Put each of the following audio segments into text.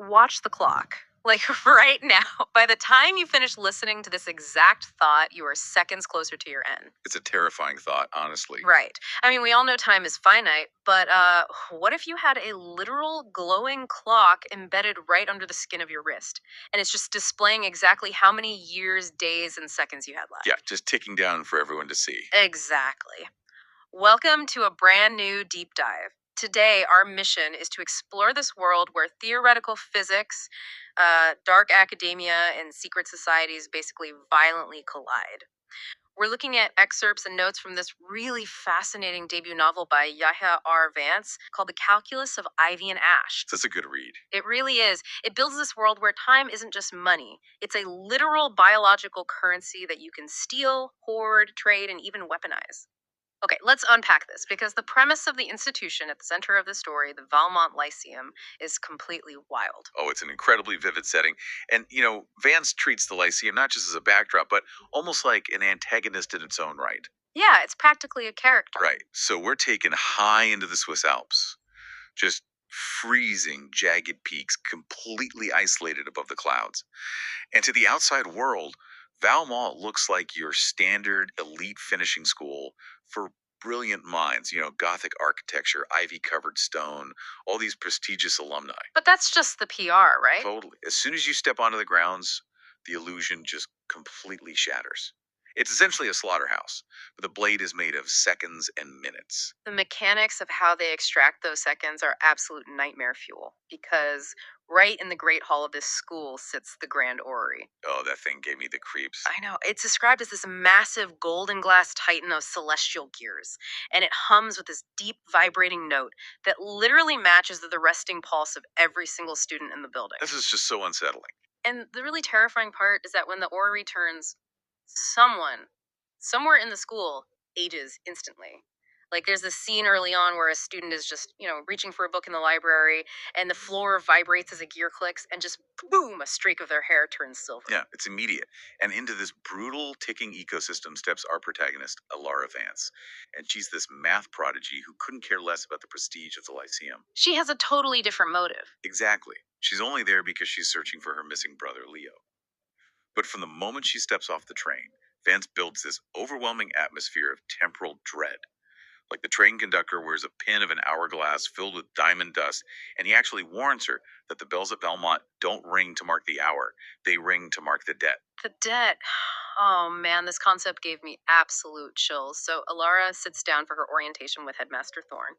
watch the clock. Like right now, by the time you finish listening to this exact thought, you are seconds closer to your end. It's a terrifying thought, honestly. Right. I mean, we all know time is finite, but what if you had a literal glowing clock embedded right under the skin of your wrist? And it's just displaying exactly how many years, days, and seconds you had left. Yeah, just ticking down for everyone to see. Exactly. Welcome to a brand new deep dive. Today, our mission is to explore this world where theoretical physics, dark academia, and secret societies basically violently collide. We're looking at excerpts and notes from this really fascinating debut novel by Yahya Vance called The Calculus of Ivy and Ash. That's a good read. It really is. It builds this world where time isn't just money. It's a literal biological currency that you can steal, hoard, trade, and even weaponize. Okay, let's unpack this because the premise of the institution at the center of the story, the Valmont Lyceum, is completely wild. Oh, it's an incredibly vivid setting. And, Vance treats the Lyceum not just as a backdrop, but almost like an antagonist in its own right. Yeah, it's practically a character. Right. So we're taken high into the Swiss Alps, just freezing, jagged peaks, completely isolated above the clouds. And to the outside world, Valmont looks like your standard elite finishing school for brilliant minds, Gothic architecture, ivy covered stone, all these prestigious alumni. But that's just the PR, right? Totally. As soon as you step onto the grounds, the illusion just completely shatters. It's essentially a slaughterhouse, but the blade is made of seconds and minutes. The mechanics of how they extract those seconds are absolute nightmare fuel because right in the Great Hall of this school sits the Grand Orrery. Oh, that thing gave me the creeps. I know. It's described as this massive golden glass titan of celestial gears, and it hums with this deep vibrating note that literally matches the resting pulse of every single student in the building. This is just so unsettling. And the really terrifying part is that when the orrery turns, someone, somewhere in the school, ages instantly. Like there's this scene early on where a student is just, reaching for a book in the library and the floor vibrates as a gear clicks and just boom, a streak of their hair turns silver. Yeah, it's immediate. And into this brutal ticking ecosystem steps our protagonist, Alara Vance. And she's this math prodigy who couldn't care less about the prestige of the Lyceum. She has a totally different motive. Exactly. She's only there because she's searching for her missing brother, Leo. But from the moment she steps off the train, Vance builds this overwhelming atmosphere of temporal dread. Like the train conductor wears a pin of an hourglass filled with diamond dust, and he actually warns her that the bells at Belmont don't ring to mark the hour. They ring to mark the debt. The debt. Oh man, this concept gave me absolute chills. So Alara sits down for her orientation with Headmaster Thorne.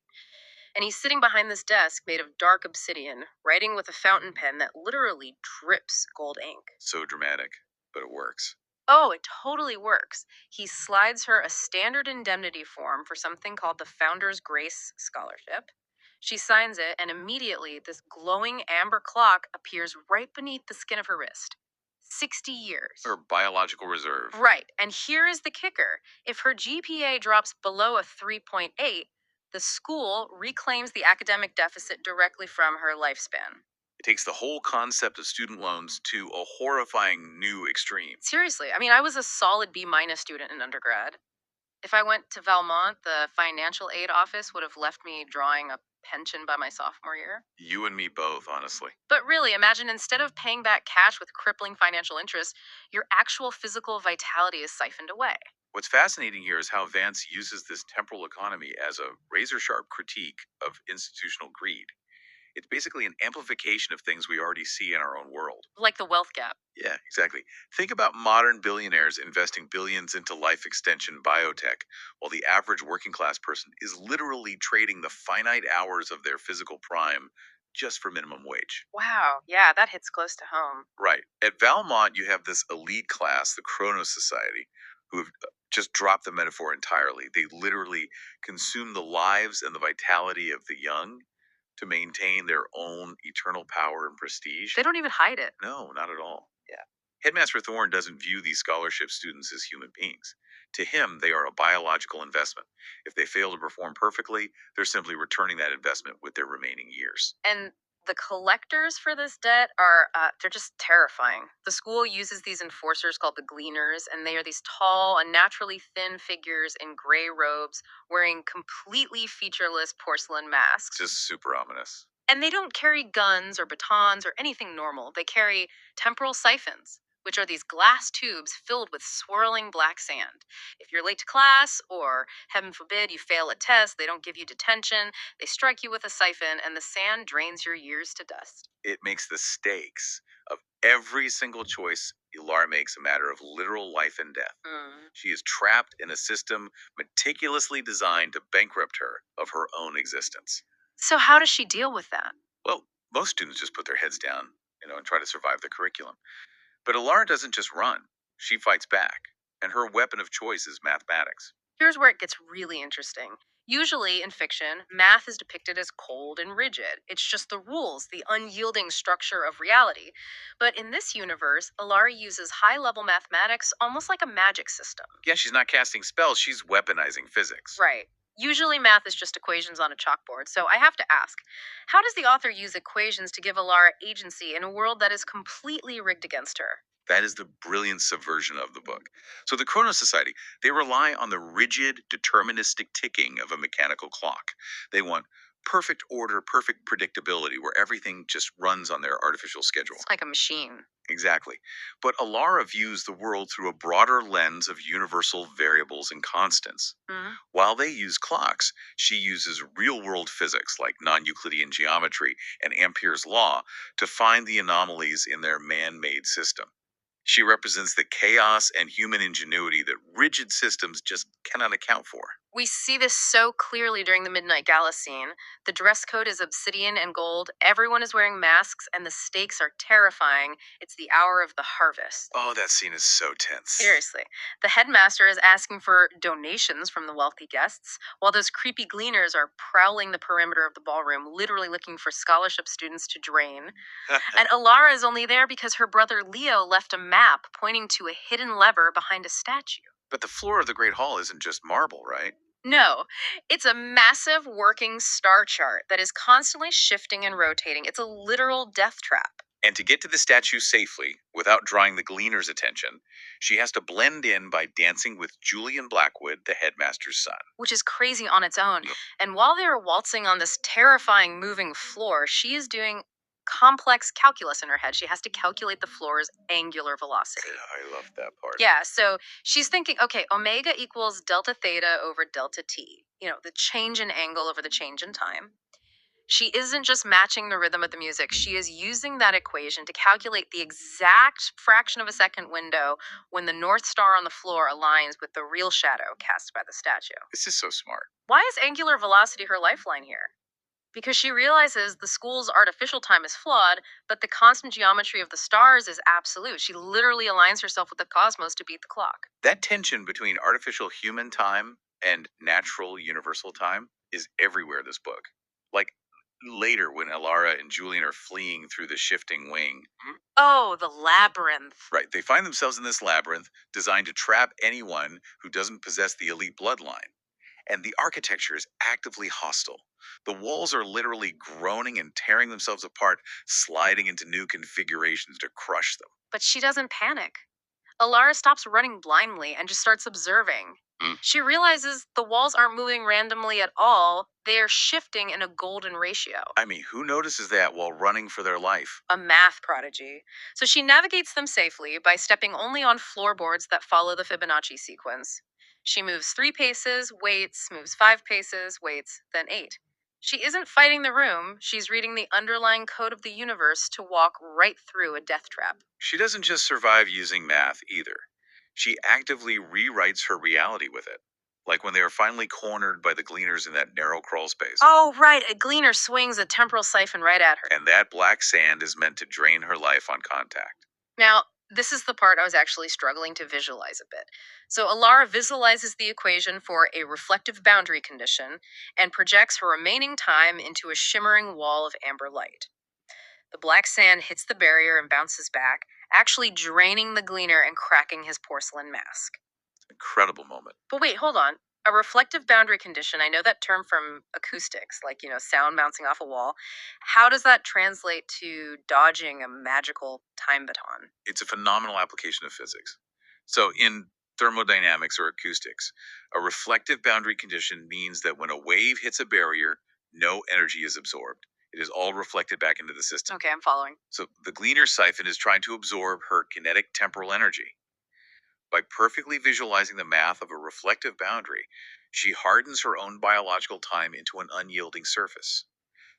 And he's sitting behind this desk made of dark obsidian, writing with a fountain pen that literally drips gold ink. So dramatic, but it works. Oh, it totally works. He slides her a standard indemnity form for something called the Founder's Grace Scholarship. She signs it, and immediately this glowing amber clock appears right beneath the skin of her wrist. 60 years. Her biological reserve. Right. And here is the kicker. If her GPA drops below a 3.8, the school reclaims the academic deficit directly from her lifespan. It takes the whole concept of student loans to a horrifying new extreme. Seriously, I mean, I was a solid B minus student in undergrad. If I went to Valmont, the financial aid office would have left me drawing a pension by my sophomore year. You and me both, honestly. But really, imagine instead of paying back cash with crippling financial interest, your actual physical vitality is siphoned away. What's fascinating here is how Vance uses this temporal economy as a razor-sharp critique of institutional greed. It's basically an amplification of things we already see in our own world. Like the wealth gap. Yeah, exactly. Think about modern billionaires investing billions into life extension biotech, while the average working class person is literally trading the finite hours of their physical prime just for minimum wage. Wow, yeah, that hits close to home. Right. At Valmont, you have this elite class, the Kronos Society, who have just dropped the metaphor entirely. They literally consume the lives and the vitality of the young to maintain their own eternal power and prestige. They don't even hide it. No, not at all. Yeah. Headmaster Thorne doesn't view these scholarship students as human beings. To him, they are a biological investment. If they fail to perform perfectly, they're simply returning that investment with their remaining years. And the collectors for this debt are, they're just terrifying. The school uses these enforcers called the Gleaners, and they are these tall, unnaturally thin figures in gray robes wearing completely featureless porcelain masks. Just super ominous. And they don't carry guns or batons or anything normal. They carry temporal siphons, which are these glass tubes filled with swirling black sand. If you're late to class, or heaven forbid you fail a test, they don't give you detention. They strike you with a siphon, and the sand drains your years to dust. It makes the stakes of every single choice Ilar makes a matter of literal life and death. Mm. She is trapped in a system meticulously designed to bankrupt her of her own existence. So, how does she deal with that? Well, most students just put their heads down, and try to survive the curriculum. But Ilar doesn't just run. She fights back, and her weapon of choice is mathematics. Here's where it gets really interesting. Usually in fiction, math is depicted as cold and rigid. It's just the rules, the unyielding structure of reality. But in this universe, Alari uses high level mathematics almost like a magic system. Yeah, she's not casting spells, she's weaponizing physics. Right. Usually math is just equations on a chalkboard, so I have to ask, how does the author use equations to give Alara agency in a world that is completely rigged against her? That is the brilliant subversion of the book. So the Chronos Society, they rely on the rigid, deterministic ticking of a mechanical clock. They want perfect order, perfect predictability, where everything just runs on their artificial schedule. It's like a machine. Exactly. But Alara views the world through a broader lens of universal variables and constants. Mhm. While they use clocks, she uses real world physics like non Euclidean geometry and Ampere's law to find the anomalies in their man made system. She represents the chaos and human ingenuity that rigid systems just cannot account for. We see this so clearly during the Midnight Gala scene. The dress code is obsidian and gold, everyone is wearing masks, and the stakes are terrifying. It's the hour of the harvest. Oh, that scene is so tense. Seriously. The headmaster is asking for donations from the wealthy guests, while those creepy gleaners are prowling the perimeter of the ballroom, literally looking for scholarship students to drain. And Alara is only there because her brother Leo left a map pointing to a hidden lever behind a statue. But the floor of the Great Hall isn't just marble, right? No, it's a massive working star chart that is constantly shifting and rotating. It's a literal death trap. And to get to the statue safely, without drawing the gleaner's attention, she has to blend in by dancing with Julian Blackwood, the headmaster's son. Which is crazy on its own. Yep. And while they are waltzing on this terrifying moving floor, she is doing complex calculus in her head. She has to calculate the floor's angular velocity. I love that part. Yeah, so she's thinking, okay, omega equals delta theta over delta t. The change in angle over the change in time. She isn't just matching the rhythm of the music, she is using that equation to calculate the exact fraction of a second window when the North Star on the floor aligns with the real shadow cast by the statue. This is so smart. Why is angular velocity her lifeline here? Because she realizes the school's artificial time is flawed, but the constant geometry of the stars is absolute. She literally aligns herself with the cosmos to beat the clock. That tension between artificial human time and natural universal time is everywhere in this book. Like later when Alara and Julian are fleeing through the shifting wing. Oh, the labyrinth. Right, they find themselves in this labyrinth designed to trap anyone who doesn't possess the elite bloodline. And the architecture is actively hostile. The walls are literally groaning and tearing themselves apart, sliding into new configurations to crush them. But she doesn't panic. Alara stops running blindly and just starts observing. Mm. She realizes the walls aren't moving randomly at all, they are shifting in a golden ratio. I mean, who notices that while running for their life? A math prodigy. So she navigates them safely by stepping only on floorboards that follow the Fibonacci sequence. She moves 3 paces, waits, moves 5 paces, waits, then 8. She isn't fighting the room, she's reading the underlying code of the universe to walk right through a death trap. She doesn't just survive using math either. She actively rewrites her reality with it. Like when they are finally cornered by the gleaners in that narrow crawl space. Oh, right, a gleaner swings a temporal siphon right at her. And that black sand is meant to drain her life on contact. Now, this is the part I was actually struggling to visualize a bit. So Alara visualizes the equation for a reflective boundary condition and projects her remaining time into a shimmering wall of amber light. The black sand hits the barrier and bounces back, actually draining the gleaner and cracking his porcelain mask. Incredible moment. But wait, hold on. A reflective boundary condition, I know that term from acoustics, like, sound bouncing off a wall. How does that translate to dodging a magical time baton? It's a phenomenal application of physics. So, in thermodynamics or acoustics, a reflective boundary condition means that when a wave hits a barrier, no energy is absorbed. It is all reflected back into the system. Okay, I'm following. So the Gleaner siphon is trying to absorb her kinetic temporal energy. By perfectly visualizing the math of a reflective boundary, she hardens her own biological time into an unyielding surface.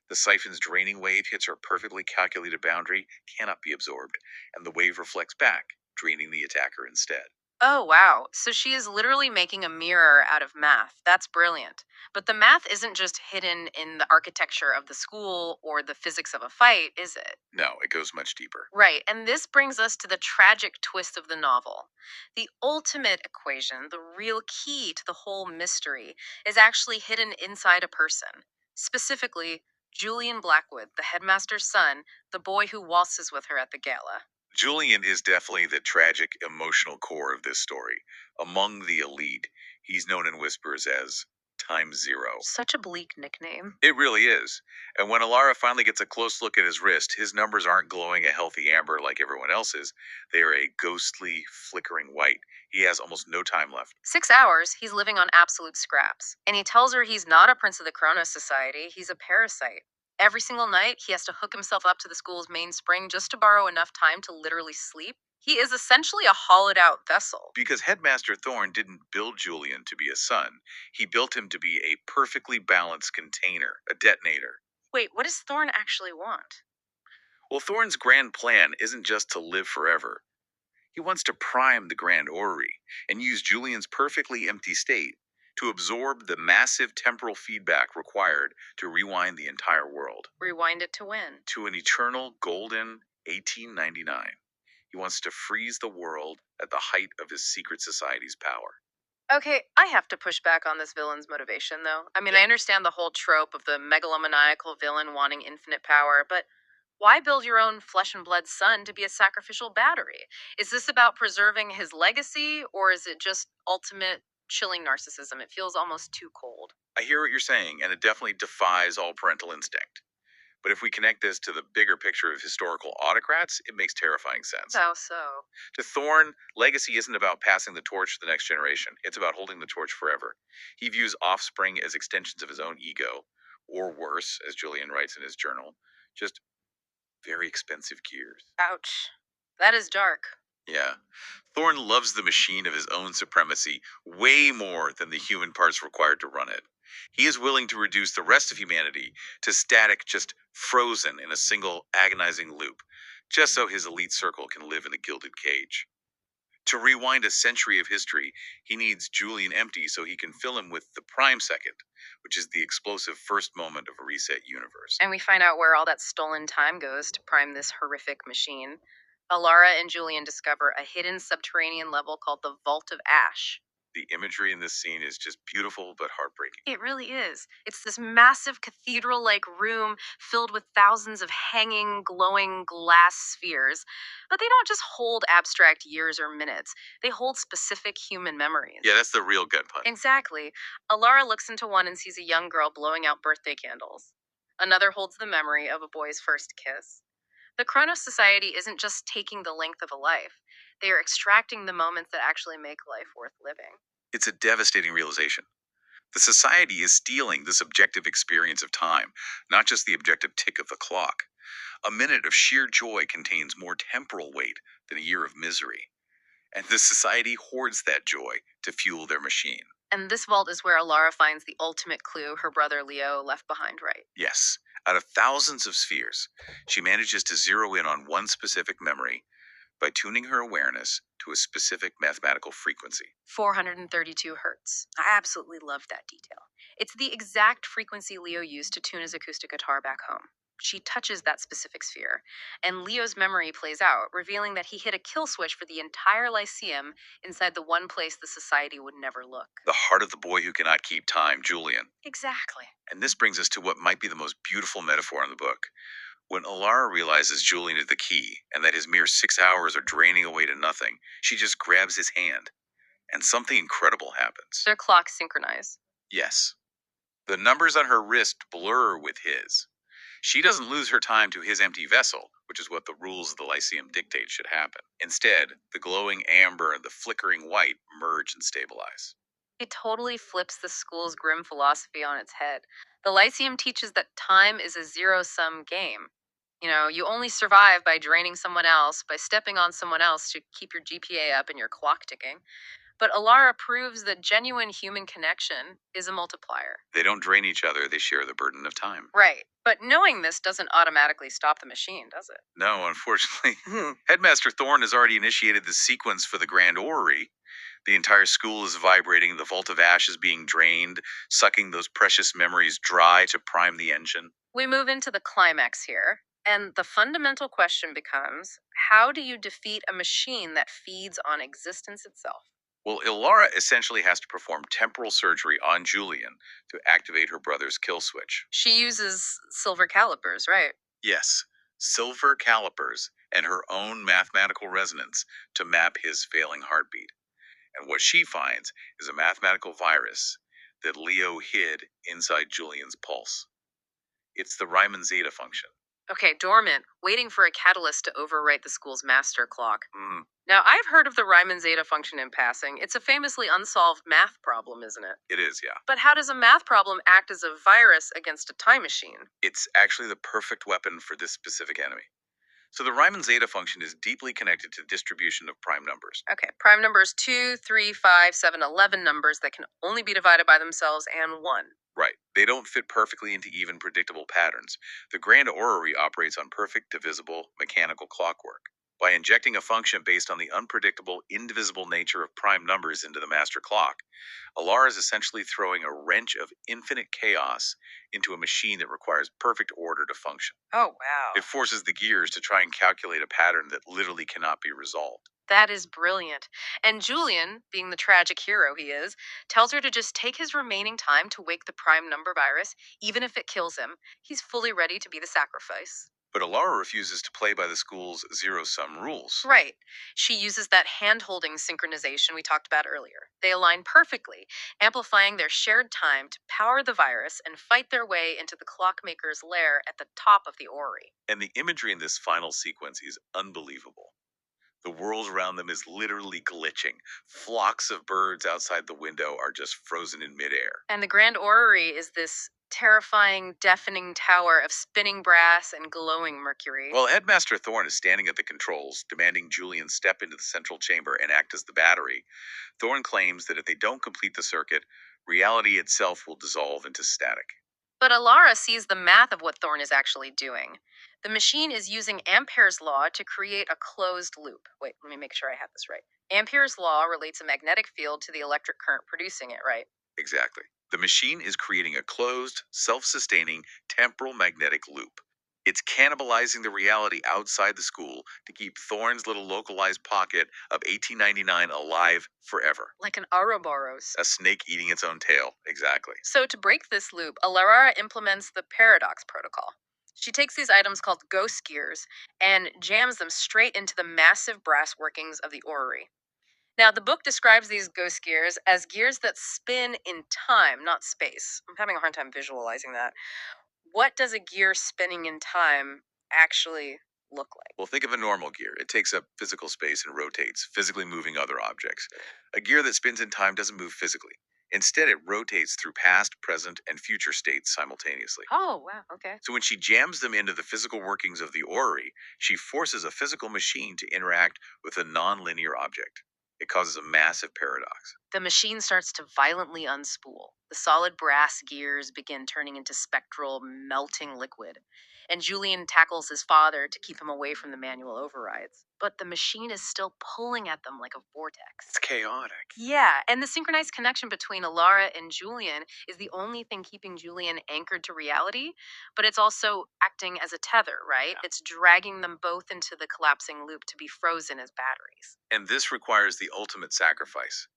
The siphon's draining wave hits her perfectly calculated boundary, cannot be absorbed, and the wave reflects back, draining the attacker instead. Oh, wow. So she is literally making a mirror out of math. That's brilliant. But the math isn't just hidden in the architecture of the school or the physics of a fight, is it? No, it goes much deeper. Right, and this brings us to the tragic twist of the novel. The ultimate equation, the real key to the whole mystery, is actually hidden inside a person. Specifically, Julian Blackwood, the headmaster's son, the boy who waltzes with her at the gala. Julian is definitely the tragic, emotional core of this story. Among the elite, he's known in whispers as Times Zero. Such a bleak nickname. It really is. And when Alara finally gets a close look at his wrist, his numbers aren't glowing a healthy amber like everyone else's. They are a ghostly, flickering white. He has almost no time left. 6 hours, he's living on absolute scraps. And he tells her he's not a prince of the Kronos Society, he's a parasite. Every single night, he has to hook himself up to the school's mainspring just to borrow enough time to literally sleep. He is essentially a hollowed out vessel. Because Headmaster Thorn didn't build Julian to be a son, he built him to be a perfectly balanced container, a detonator. Wait, what does Thorn actually want? Well, Thorn's grand plan isn't just to live forever. He wants to prime the Grand Orrery and use Julian's perfectly empty state to absorb the massive temporal feedback required to rewind the entire world Rewind it to win. to an eternal golden 1899. He wants to freeze the world at the height of his secret society's power. Okay, I have to push back on this villain's motivation, though. I mean, I Yeah. understand the whole trope of the megalomaniacal villain wanting infinite power, but why build your own flesh and blood son to be a sacrificial battery? Is this about preserving his legacy, or is it just ultimate chilling narcissism? It feels almost too cold. I hear what you're saying, and it definitely defies all parental instinct. But if we connect this to the bigger picture of historical autocrats, it makes terrifying sense. How so? To Thorne, legacy isn't about passing the torch to the next generation. It's about holding the torch forever. He views offspring as extensions of his own ego, or worse, as Julian writes in his journal, just very expensive gears. Ouch. That is dark. Yeah. Thorne loves the machine of his own supremacy way more than the human parts required to run it. He is willing to reduce the rest of humanity to static, just frozen in a single agonizing loop, just so his elite circle can live in a gilded cage. To rewind a century of history, he needs Julian empty so he can fill him with the prime second, which is the explosive first moment of a reset universe. And we find out where all that stolen time goes to prime this horrific machine. Alara and Julian discover a hidden subterranean level called the Vault of Ash. The imagery in this scene is just beautiful but heartbreaking. It really is. It's this massive cathedral like room filled with thousands of hanging, glowing glass spheres. But they don't just hold abstract years or minutes, they hold specific human memories. Yeah, that's the real gut punch. Exactly. Alara looks into one and sees a young girl blowing out birthday candles. Another holds the memory of a boy's first kiss. The Kronos Society isn't just taking the length of a life, they are extracting the moments that actually make life worth living. It's a devastating realization. The society is stealing the subjective experience of time, not just the objective tick of the clock. A minute of sheer joy contains more temporal weight than a year of misery. And the society hoards that joy to fuel their machine. And this vault is where Alara finds the ultimate clue her brother Leo left behind, right? Yes, out of thousands of spheres, she manages to zero in on one specific memory by tuning her awareness to a specific mathematical frequency. 432 hertz. I absolutely love that detail. It's the exact frequency Leo used to tune his acoustic guitar back home. She touches that specific sphere, and Leo's memory plays out, revealing that he hit a kill switch for the entire Lyceum inside the one place the society would never look. The heart of the boy who cannot keep time, Julian. Exactly. And this brings us to what might be the most beautiful metaphor in the book. When Alara realizes Julian is the key and that his mere 6 hours are draining away to nothing, she just grabs his hand, and something incredible happens. Their clocks synchronize. Yes. The numbers on her wrist blur with his. She doesn't lose her time to his empty vessel, which is what the rules of the Lyceum dictate should happen. Instead, the glowing amber and the flickering white merge and stabilize. It totally flips the school's grim philosophy on its head. The Lyceum teaches that time is a zero sum game. You know, you only survive by draining someone else, by stepping on someone else to keep your GPA up and your clock ticking. But Alara proves that genuine human connection is a multiplier. They don't drain each other, they share the burden of time. Right. But knowing this doesn't automatically stop the machine, does it? No, unfortunately. Headmaster Thorne has already initiated the sequence for the Grand Orrery. The entire school is vibrating, the vault of ash is being drained, sucking those precious memories dry to prime the engine. We move into the climax here, and the fundamental question becomes, how do you defeat a machine that feeds on existence itself? Well, Ilara essentially has to perform temporal surgery on Julian to activate her brother's kill switch. She uses silver calipers, right? Yes, silver calipers and her own mathematical resonance to map his failing heartbeat. And what she finds is a mathematical virus that Leo hid inside Julian's pulse. It's the Riemann zeta function. Okay, dormant, waiting for a catalyst to overwrite the school's master clock. Mm, Now, I've heard of the Riemann zeta function in passing. It's a famously unsolved math problem, isn't it? it is, yeah. But how does a math problem act as a virus against a time machine? It's actually the perfect weapon for this specific enemy. So the Riemann zeta function is deeply connected to the distribution of prime numbers. Okay, prime numbers 2, 3, 5, 7, 11 numbers that can only be divided by themselves and 1. Right. They don't fit perfectly into even predictable patterns. The Grand Orrery operates on perfect, divisible, mechanical clockwork. By injecting a function based on the unpredictable, indivisible nature of prime numbers into the master clock, Alar is essentially throwing a wrench of infinite chaos into a machine that requires perfect order to function. Oh, wow. It forces the gears to try and calculate a pattern that literally cannot be resolved. That is brilliant. And Julian, being the tragic hero he is, tells her to just take his remaining time to wake the prime number virus, even if it kills him. He's fully ready to be the sacrifice. But Alara refuses to play by the school's zero sum rules. Right. She uses that hand holding synchronization we talked about earlier. They align perfectly, amplifying their shared time to power the virus and fight their way into the clockmaker's lair at the top of the orrery. And the imagery in this final sequence is unbelievable. The world around them is literally glitching. Flocks of birds outside the window are just frozen in midair. And the Grand Orrery is this terrifying, deafening tower of spinning brass and glowing mercury. While Headmaster Thorne is standing at the controls, demanding Julian step into the central chamber and act as the battery, Thorne claims that if they don't complete the circuit, reality itself will dissolve into static. But Alara sees the math of what Thorne is actually doing. The machine is using Ampere's law to create a closed loop. Wait, let me make sure I have this right. Ampere's law relates a magnetic field to the electric current producing it, right? Exactly. The machine is creating a closed, self sustaining temporal magnetic loop. It's cannibalizing the reality outside the school to keep Thorne's little localized pocket of 1899 alive forever. Like an Ouroboros. A snake eating its own tail. Exactly. So to break this loop, Alara implements the paradox protocol. She takes these items called ghost gears and jams them straight into the massive brass workings of the orrery. Now, the book describes these ghost gears as gears that spin in time, not space. I'm having a hard time visualizing that. What does a gear spinning in time actually look like? Well, think of a normal gear. It takes up physical space and rotates, physically moving other objects. A gear that spins in time doesn't move physically. Instead, it rotates through past, present, and future states simultaneously. Oh, wow, okay. So when she jams them into the physical workings of the orrery, she forces a physical machine to interact with a non-linear object. It causes a massive paradox. The machine starts to violently unspool. The solid brass gears begin turning into spectral, melting liquid. And Julian tackles his father to keep him away from the manual overrides. But the machine is still pulling at them like a vortex. It's chaotic. Yeah, and the synchronized connection between Alara and Julian is the only thing keeping Julian anchored to reality, but it's also acting as a tether, right? Yeah. It's dragging them both into the collapsing loop to be frozen as batteries. And this requires the ultimate sacrifice.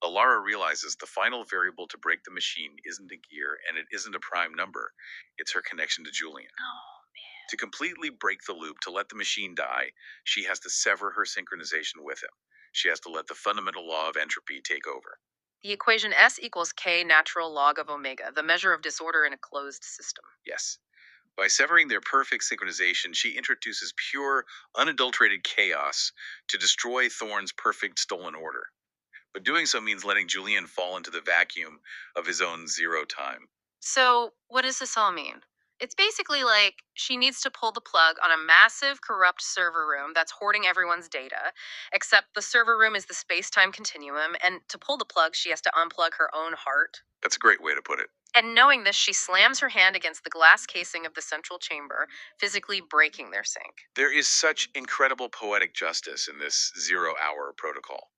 Alara realizes the final variable to break the machine isn't a gear and it isn't a prime number. It's her connection to Julian. Oh, To completely break the loop, to let the machine die, she has to sever her synchronization with him. She has to let the fundamental law of entropy take over. the equation S equals K natural log of omega, the measure of disorder in a closed system. Yes. By severing their perfect synchronization, she introduces pure, unadulterated chaos to destroy Thorne's perfect stolen order. But doing so means letting Julian fall into the vacuum of his own zero time. So, what does this all mean? It's basically like she needs to pull the plug on a massive corrupt server room that's hoarding everyone's data, except the server room is the space time continuum, and to pull the plug, she has to unplug her own heart. That's a great way to put it. And knowing this, she slams her hand against the glass casing of the central chamber, physically breaking their sync. There is such incredible poetic justice in this 0 hour protocol.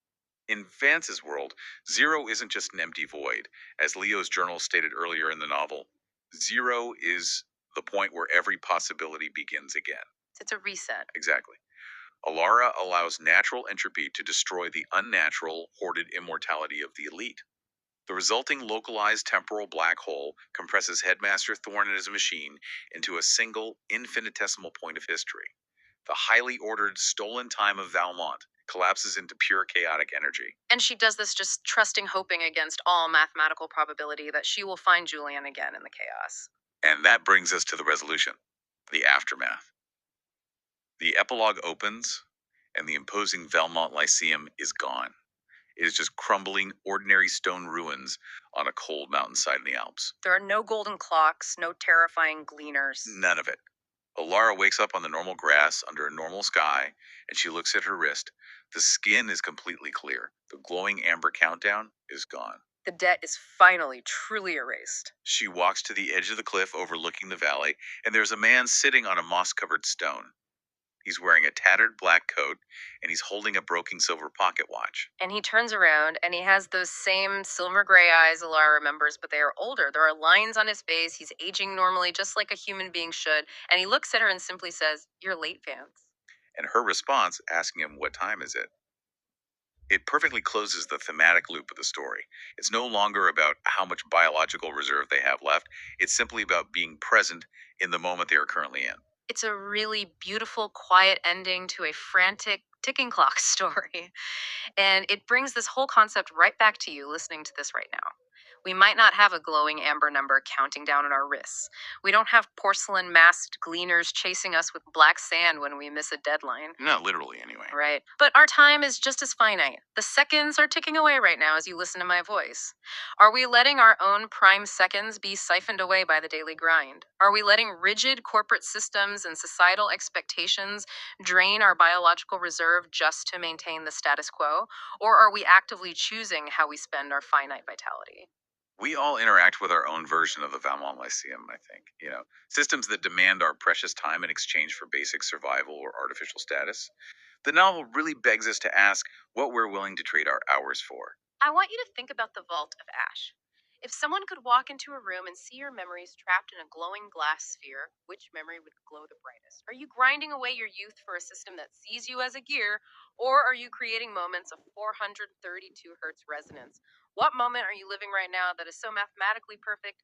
In Vance's world, zero isn't just an empty void. As Leo's journal stated earlier in the novel, zero is the point where every possibility begins again. It's a reset. Exactly. Alara allows natural entropy to destroy the unnatural, hoarded immortality of the elite. The resulting localized temporal black hole compresses Headmaster Thorn and his machine into a single, infinitesimal point of history. The highly ordered, stolen time of Valmont collapses into pure chaotic energy. And she does this just trusting, hoping against all mathematical probability that she will find Julian again in the chaos. And that brings us to the resolution, the aftermath. The epilogue opens, and the imposing Valmont Lyceum is gone. It is just crumbling, ordinary stone ruins on a cold mountainside in the Alps. There are no golden clocks, no terrifying gleaners. None of it. Alara wakes up on the normal grass under a normal sky, and she looks at her wrist. The skin is completely clear. The glowing amber countdown is gone. The debt is finally truly erased. She walks to the edge of the cliff overlooking the valley, and there's a man sitting on a moss covered stone. He's wearing a tattered black coat, and he's holding a broken silver pocket watch. And he turns around and he has those same silver gray eyes Alara remembers, but they are older. There are lines on his face. He's aging normally, just like a human being should. And he looks at her and simply says, "You're late, Vance." And her response, asking him, "What time is it?" It perfectly closes the thematic loop of the story. It's no longer about how much biological reserve they have left, it's simply about being present in the moment they are currently in. It's a really beautiful, quiet ending to a frantic ticking clock story. And it brings this whole concept right back to you listening to this right now. We might not have a glowing amber number counting down on our wrists. We don't have porcelain masked gleaners chasing us with black sand when we miss a deadline. Not literally, anyway. Right. But our time is just as finite. The seconds are ticking away right now as you listen to my voice. Are we letting our own prime seconds be siphoned away by the daily grind? Are we letting rigid corporate systems and societal expectations drain our biological reserve just to maintain the status quo? Or are we actively choosing how we spend our finite vitality? We all interact with our own version of the Valmont Lyceum, I think. Systems that demand our precious time in exchange for basic survival or artificial status. The novel really begs us to ask what we're willing to trade our hours for. I want you to think about the vault of ash. If someone could walk into a room and see your memories trapped in a glowing glass sphere, which memory would glow the brightest? Are you grinding away your youth for a system that sees you as a gear, or are you creating moments of 432 hertz resonance? What moment are you living right now that is so mathematically perfect